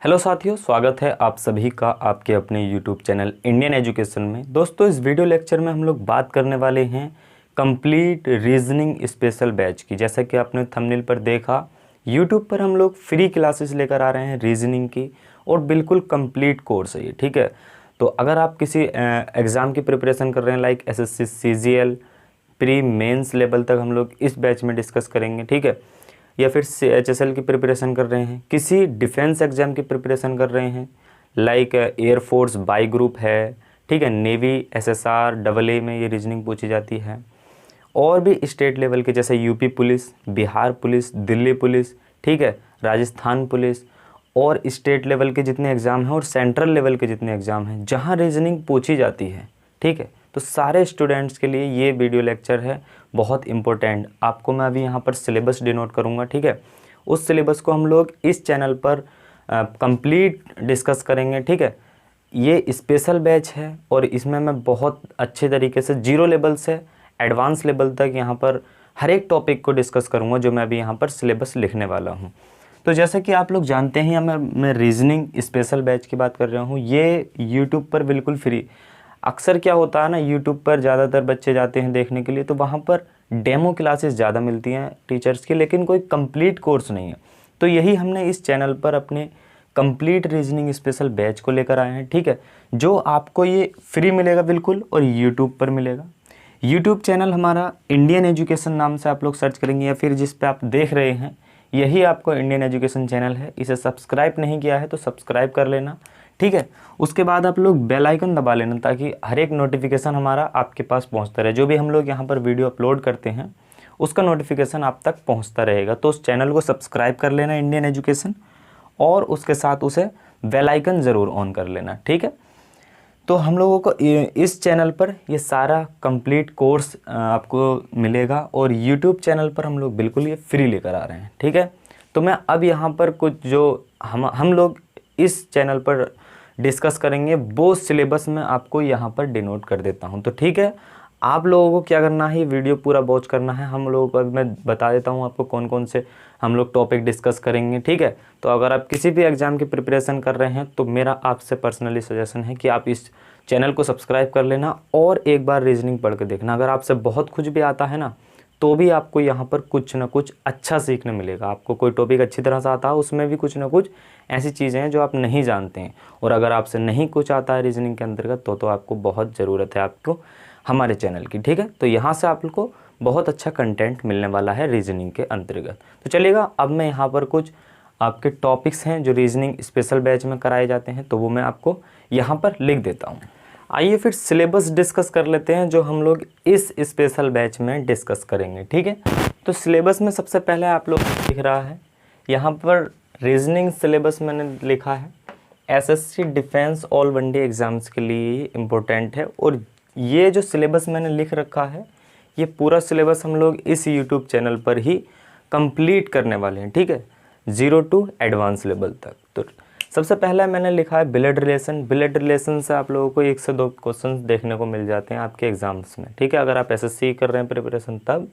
Hello साथियों, स्वागत है आप सभी का आपके अपने यूट्यूब चैनल इंडियन एजुकेशन में। दोस्तों, इस वीडियो लेक्चर में हम लोग बात करने वाले हैं कंप्लीट रीजनिंग स्पेशल बैच की। जैसा कि आपने थंबनेल पर देखा, यूट्यूब पर हम लोग फ्री क्लासेस लेकर आ रहे हैं रीजनिंग की, और बिल्कुल कंप्लीट कोर्स है ये, ठीक है। तो अगर आप किसी एग्ज़ाम की प्रिपरेशन कर रहे हैं like SSC, CGL, pre mains level तक हम लोग इस बैच में डिस्कस करेंगे, ठीक है। या फिर एचएसएल की प्रिपरेशन कर रहे हैं, किसी डिफेंस एग्जाम की प्रिपरेशन कर रहे हैं लाइक एयरफोर्स बाई ग्रुप है, ठीक है, नेवी, एसएसआर, डबल ए में ये रीजनिंग पूछी जाती है। और भी स्टेट लेवल के जैसे UP police, Bihar police, Delhi police, ठीक है, राजस्थान पुलिस, और स्टेट लेवल के जितने एग्ज़ाम हैं और सेंट्रल लेवल के जितने एग्ज़ाम हैं जहाँ रीजनिंग पूछी जाती है, ठीक है। तो सारे स्टूडेंट्स के लिए ये वीडियो लेक्चर है बहुत इम्पोर्टेंट। आपको मैं अभी यहाँ पर सिलेबस डिनोट करूँगा, ठीक है। उस सिलेबस को हम लोग इस चैनल पर कंप्लीट डिस्कस करेंगे, ठीक है। ये स्पेशल बैच है और इसमें मैं बहुत अच्छे तरीके से जीरो लेवल से एडवांस लेवल तक यहाँ पर हर एक टॉपिक को डिस्कस करूँगा जो मैं अभी यहाँ पर सिलेबस लिखने वाला हूँ। तो जैसा कि आप लोग जानते हैं, मैं रीजनिंग स्पेशल बैच की बात कर रहा हूँ। ये यूट्यूब पर बिल्कुल फ्री। अक्सर क्या होता है ना, यूट्यूब पर ज़्यादातर बच्चे जाते हैं देखने के लिए, तो वहाँ पर डेमो क्लासेस ज़्यादा मिलती हैं टीचर्स की, लेकिन कोई कंप्लीट कोर्स नहीं है। तो यही हमने इस चैनल पर अपने कंप्लीट रीजनिंग स्पेशल बैच को लेकर आए हैं, ठीक है, जो आपको ये फ्री मिलेगा बिल्कुल, और यूट्यूब पर मिलेगा। यूट्यूब चैनल हमारा इंडियन एजुकेशन नाम से आप लोग सर्च करेंगे, या फिर जिस पे आप देख रहे हैं यही आपको इंडियन एजुकेशन चैनल है। इसे सब्सक्राइब नहीं किया है तो सब्सक्राइब कर लेना, ठीक है। उसके बाद आप लोग बेल आइकन दबा लेना ताकि हर एक नोटिफिकेशन हमारा आपके पास पहुंचता रहे। जो भी हम लोग यहाँ पर वीडियो अपलोड करते हैं उसका नोटिफिकेशन आप तक पहुंचता रहेगा। तो उस चैनल को सब्सक्राइब कर लेना इंडियन एजुकेशन, और उसके साथ उसे बेल आइकन ज़रूर ऑन कर लेना, ठीक है। तो हम लोगों को इस चैनल पर ये सारा कंप्लीट कोर्स आपको मिलेगा, और यूट्यूब चैनल पर हम लोग बिल्कुल ये फ्री लेकर आ रहे हैं, ठीक है। तो मैं अब यहाँ पर कुछ जो हम लोग इस चैनल पर डिस्कस करेंगे वो सिलेबस में आपको यहाँ पर डिनोट कर देता हूँ। तो ठीक है, आप लोगों को क्या करना है, वीडियो पूरा वॉच करना है। हम लोगों को मैं बता देता हूँ आपको कौन कौन से हम लोग टॉपिक डिस्कस करेंगे, ठीक है। तो अगर आप किसी भी एग्ज़ाम की प्रिपरेशन कर रहे हैं तो मेरा आपसे पर्सनली सजेशन है कि आप इस चैनल को सब्सक्राइब कर लेना और एक बार रीजनिंग पढ़ के देखना। अगर आपसे बहुत कुछ भी आता है ना, तो भी आपको यहाँ पर कुछ ना कुछ अच्छा सीखने मिलेगा। आपको कोई टॉपिक अच्छी तरह से आता है, उसमें भी कुछ ना कुछ ऐसी चीज़ें हैं जो आप नहीं जानते हैं। और अगर आपसे नहीं कुछ आता है रीजनिंग के अंतर्गत तो आपको बहुत ज़रूरत है आपको हमारे चैनल की, ठीक है। तो यहाँ से आपको बहुत अच्छा कंटेंट मिलने वाला है रीजनिंग के अंतर्गत। तो चलिएगा, अब मैं यहाँ पर कुछ आपके टॉपिक्स हैं जो रीजनिंग स्पेशल बैच में कराए जाते हैं, तो वो मैं आपको यहाँ पर लिख देता हूँ। आइए फिर सिलेबस डिस्कस कर लेते हैं जो हम लोग इस स्पेशल बैच में डिस्कस करेंगे, ठीक है। तो सिलेबस में सबसे पहले आप लोग लिख रहा है यहाँ पर रीजनिंग सिलेबस मैंने लिखा है SSC defence all one day exams के लिए इम्पोर्टेंट है। और ये जो सिलेबस मैंने लिख रखा है ये पूरा सिलेबस हम लोग इस यूट्यूब चैनल पर ही कंप्लीट करने वाले हैं, ठीक है, 0 to एडवांस लेवल तक। तो सबसे पहला मैंने लिखा है ब्लड रिलेशन। ब्लड रिलेशन से आप लोगों को 1 से 2 क्वेश्चन देखने को मिल जाते हैं आपके एग्जाम्स में, ठीक है। अगर आप एसएससी कर रहे हैं प्रिपरेशन, तब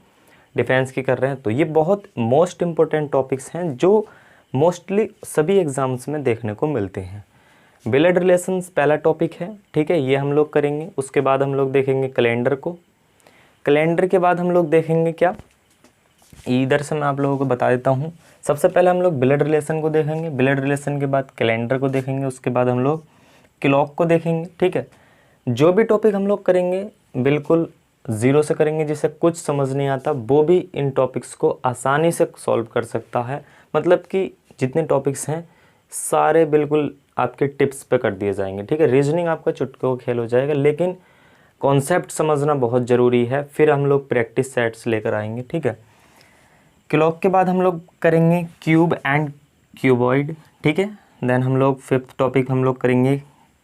डिफेंस की कर रहे हैं, तो ये बहुत मोस्ट इंपॉर्टेंट टॉपिक्स हैं जो मोस्टली सभी एग्ज़ाम्स में देखने को मिलते हैं। ब्लड रिलेशंस पहला टॉपिक है, ठीक है, ये हम लोग करेंगे। उसके बाद हम लोग देखेंगे कैलेंडर को। कैलेंडर के बाद हम लोग देखेंगे क्या, इधर से मैं आप लोगों को बता देता हूँ। सबसे पहले हम लोग ब्लड रिलेशन को देखेंगे, ब्लड रिलेशन के बाद कैलेंडर को देखेंगे, उसके बाद हम लोग क्लॉक को देखेंगे, ठीक है। जो भी टॉपिक हम लोग करेंगे बिल्कुल ज़ीरो से करेंगे। जिसे कुछ समझ नहीं आता वो भी इन टॉपिक्स को आसानी से सॉल्व कर सकता है। मतलब कि जितने टॉपिक्स हैं सारे बिल्कुल आपके टिप्स पे कर दिए जाएंगे, ठीक है। रीजनिंग आपका चुटकियों का खेल हो जाएगा, लेकिन कॉन्सेप्ट समझना बहुत ज़रूरी है। फिर हम लोग प्रैक्टिस सेट्स लेकर आएंगे, ठीक है। क्लॉक के बाद हम लोग करेंगे क्यूब एंड क्यूबॉइड, ठीक है। देन हम लोग 5th टॉपिक हम लोग करेंगे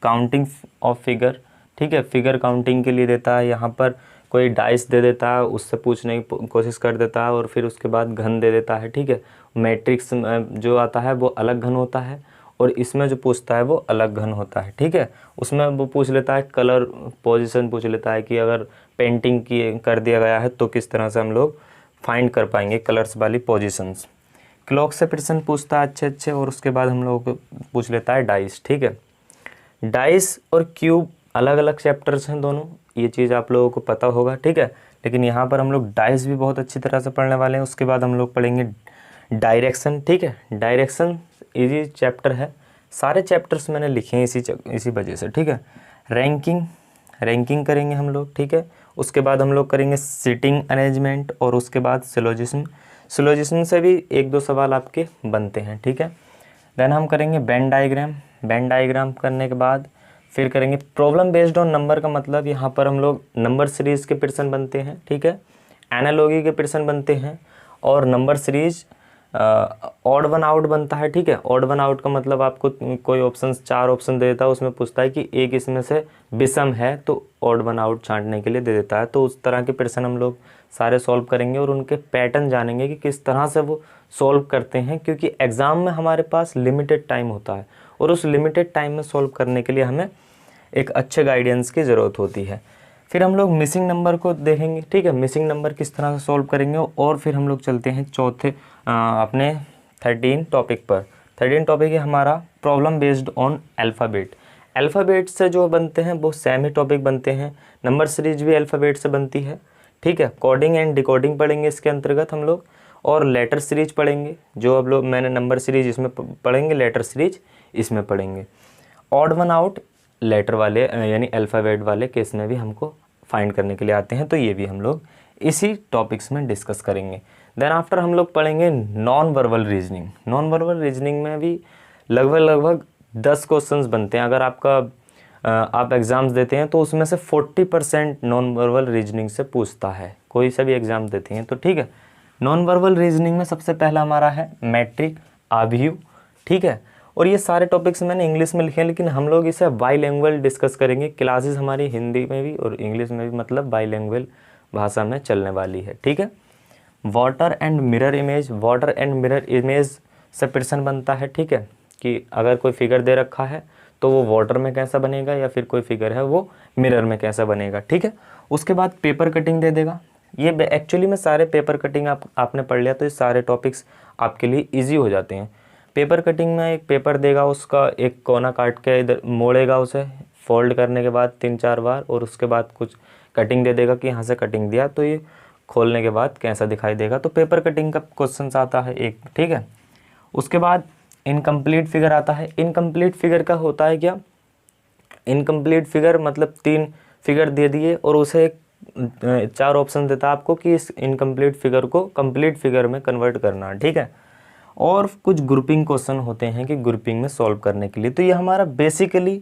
काउंटिंग ऑफ फिगर, ठीक है। फिगर काउंटिंग के लिए देता है, यहाँ पर कोई डाइस दे देता है, उससे पूछने की कोशिश कर देता है, और फिर उसके बाद घन दे देता है, ठीक है। मैट्रिक्स जो आता है वो अलग घन होता है, और इसमें जो पूछता है वो अलग घन होता है, ठीक है। उसमें वो पूछ लेता है कलर पोजीशन, पूछ लेता है कि अगर पेंटिंग की कर दिया गया है तो किस तरह से हम लोग फाइंड कर पाएंगे कलर्स वाली पोजीशंस। क्लॉक से प्रश्न पूछता है अच्छे अच्छे, और उसके बाद हम लोग को पूछ लेता है डाइस। ठीक है, डाइस और क्यूब अलग अलग चैप्टर्स हैं दोनों, ये चीज़ आप लोगों को पता होगा। ठीक है, लेकिन यहाँ पर हम लोग डाइस भी बहुत अच्छी तरह से पढ़ने वाले हैं। उसके बाद हम लोग पढ़ेंगे डायरेक्शन। ठीक है, डायरेक्शन इजी चैप्टर है, सारे चैप्टर्स मैंने लिखे हैं इसी वजह से। ठीक है, रैंकिंग करेंगे हम लोग। ठीक है, उसके बाद हम लोग करेंगे सीटिंग अरेंजमेंट, और उसके बाद सिलोजिज्म से भी एक दो सवाल आपके बनते हैं। ठीक है, देन हम करेंगे वेन डायग्राम करने के बाद फिर करेंगे प्रॉब्लम बेस्ड ऑन नंबर। का मतलब यहाँ पर हम लोग नंबर सीरीज़ के प्रश्न बनते हैं। ठीक है, एनालॉगी के प्रश्न बनते हैं, और number series odd one out बनता है। ठीक है, ऑड वन आउट का मतलब आपको कोई ऑप्शन 4 ऑप्शन दे देता है, उसमें पूछता है कि एक इसमें से विषम है, तो ऑड वन आउट छांटने के लिए दे देता है। तो उस तरह के प्रश्न हम लोग सारे सॉल्व करेंगे, और उनके पैटर्न जानेंगे कि किस तरह से वो सॉल्व करते हैं, क्योंकि एग्ज़ाम में हमारे पास लिमिटेड टाइम होता है, और उस लिमिटेड टाइम में सॉल्व करने के लिए हमें एक अच्छे गाइडेंस की ज़रूरत होती है। फिर हम लोग मिसिंग नंबर को देखेंगे। ठीक है, मिसिंग नंबर किस तरह से सॉल्व करेंगे, और फिर हम लोग चलते हैं चौथे अपने 13 टॉपिक पर। 13 टॉपिक है हमारा प्रॉब्लम बेस्ड ऑन अल्फ़ाबेट से जो बनते हैं वो सेम ही टॉपिक बनते हैं। नंबर सीरीज भी अल्फ़ाबेट से बनती है। ठीक है, कोडिंग एंड डिकोडिंग पढ़ेंगे इसके अंतर्गत हम लोग, और लेटर सीरीज पढ़ेंगे। जो अब लोग मैंने नंबर सीरीज इसमें पढ़ेंगे, लेटर सीरीज इसमें पढ़ेंगे। ऑड वन आउट लेटर वाले यानी अल्फ़ाबेट वाले केस में भी हमको फाइंड करने के लिए आते हैं, तो ये भी हम लोग इसी टॉपिक्स में डिस्कस करेंगे। देन आफ्टर हम लोग पढ़ेंगे नॉन वर्बल रीजनिंग में भी लगभग 10 क्वेश्चंस बनते हैं। अगर आप एग्ज़ाम्स देते हैं तो उसमें से 40% नॉन वर्बल रीजनिंग से पूछता है, कोई सा भी एग्ज़ाम देते हैं तो। ठीक है, नॉन वर्बल रीजनिंग में सबसे पहला हमारा है मैट्रिक, आव्यूह। ठीक है, और ये सारे टॉपिक्स मैंने इंग्लिश में लिखे हैं, लेकिन हम लोग इसे बाईलैंग्वेज डिस्कस करेंगे। क्लासेस हमारी हिंदी में भी और इंग्लिश में भी, मतलब बाईलैंग्वेज भाषा में चलने वाली है। ठीक है, वाटर एंड मिरर इमेज से प्रश्न बनता है। ठीक है, कि अगर कोई फिगर दे रखा है तो वो वाटर में कैसा बनेगा, या फिर कोई फिगर है वो मिरर में कैसा बनेगा। ठीक है, उसके बाद पेपर कटिंग दे देगा। ये एक्चुअली में सारे पेपर कटिंग आपने पढ़ लिया तो ये सारे टॉपिक्स आपके लिए ईजी हो जाते हैं। पेपर कटिंग में एक पेपर देगा, उसका एक कोना काट के इधर मोड़ेगा, उसे फोल्ड करने के बाद 3-4 बार, और उसके बाद कुछ कटिंग दे देगा कि यहाँ से कटिंग दिया, तो ये खोलने के बाद कैसा दिखाई देगा। तो पेपर कटिंग का क्वेश्चन आता है एक। ठीक है, उसके बाद इनकम्प्लीट फिगर आता है। इनकम्प्लीट फिगर का होता है क्या, इनकम्प्लीट फिगर मतलब 3 फिगर दे दिए और उसे 4 ऑप्शन देता है आपको कि इस इनकम्प्लीट फिगर को कंप्लीट फिगर में कन्वर्ट करना है। ठीक है, और कुछ ग्रुपिंग क्वेश्चन होते हैं कि ग्रुपिंग में सॉल्व करने के लिए। तो ये हमारा बेसिकली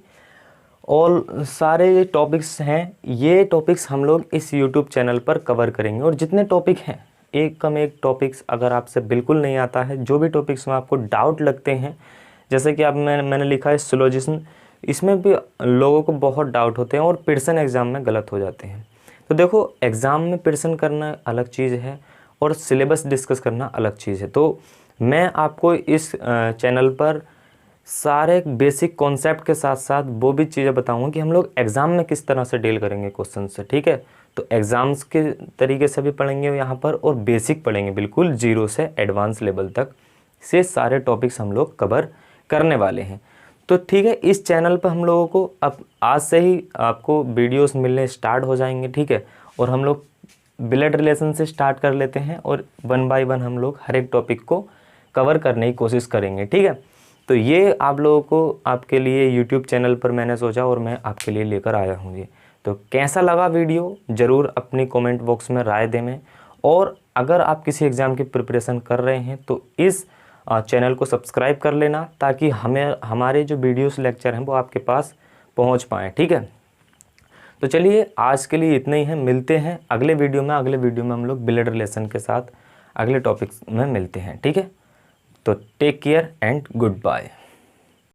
ऑल सारे ये टॉपिक्स हैं, ये टॉपिक्स हम लोग इस यूट्यूब चैनल पर कवर करेंगे। और जितने टॉपिक हैं, एक कम एक टॉपिक्स अगर आपसे बिल्कुल नहीं आता है, जो भी टॉपिक्स में आपको डाउट लगते हैं, जैसे कि अब मैंने लिखा है सिलोजिज्म, इसमें भी लोगों को बहुत डाउट होते हैं और पेयरसन एग्ज़ाम में गलत हो जाते हैं। तो देखो, एग्ज़ाम में पेयरसन करना अलग चीज़ है और सिलेबस डिस्कस करना अलग चीज़ है। तो मैं आपको इस चैनल पर सारे बेसिक कॉन्सेप्ट के साथ साथ वो भी चीज़ें बताऊंगा कि हम लोग एग्ज़ाम में किस तरह से डील करेंगे क्वेश्चन से। ठीक है, तो एग्ज़ाम्स के तरीके से भी पढ़ेंगे यहाँ पर, और बेसिक पढ़ेंगे बिल्कुल 0 से एडवांस लेवल तक से सारे टॉपिक्स हम लोग कवर करने वाले हैं। तो ठीक है, इस चैनल पर हम लोगों को अब आज से ही आपको वीडियोस मिलने स्टार्ट हो जाएंगे। ठीक है, और हम लोग ब्लड रिलेशन से स्टार्ट कर लेते हैं, और 1 बाय 1 हम लोग हर एक टॉपिक को कवर करने की कोशिश करेंगे। ठीक है, तो ये आप लोगों को आपके लिए यूट्यूब चैनल पर मैंने सोचा और मैं आपके लिए लेकर आया हूँ ये। तो कैसा लगा वीडियो, ज़रूर अपनी कमेंट बॉक्स में राय दें। और अगर आप किसी एग्ज़ाम की प्रिपरेशन कर रहे हैं तो इस चैनल को सब्सक्राइब कर लेना, ताकि हमारे जो वीडियोस लेक्चर हैं वो आपके पास पहुंच पाएँ। ठीक है, तो चलिए आज के लिए इतना ही है, मिलते हैं अगले वीडियो में हम लोग ब्लड रिलेशन के साथ अगले टॉपिक्स में मिलते हैं। ठीक है, तो take care and good bye.